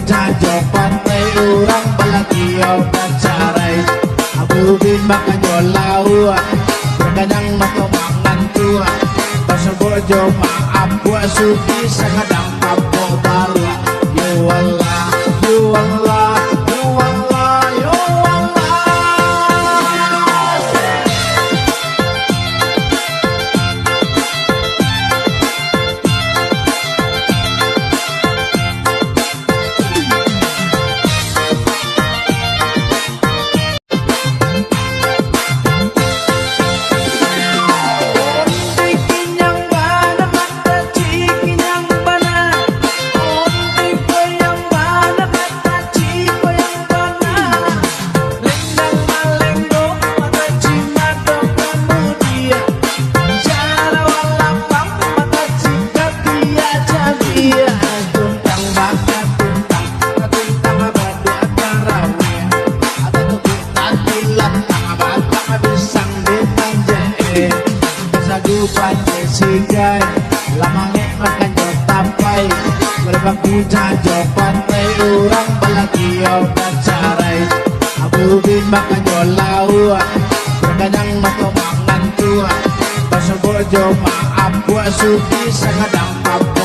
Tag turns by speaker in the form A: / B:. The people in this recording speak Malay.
A: jajo pantai orang balakiau dan carai abubin makanyo laua berkadang makamangan tua pasebojo maaf buat suki sakadang kapo bala yo Allah yo Allah yo Allah yo Allah. Sigai lamange makan jo tapai berbaku jajo pantai orang balakiau dan carai abubin makan jo laua berkadang makamangan tua pasebojo maaf buat suki sakadang papa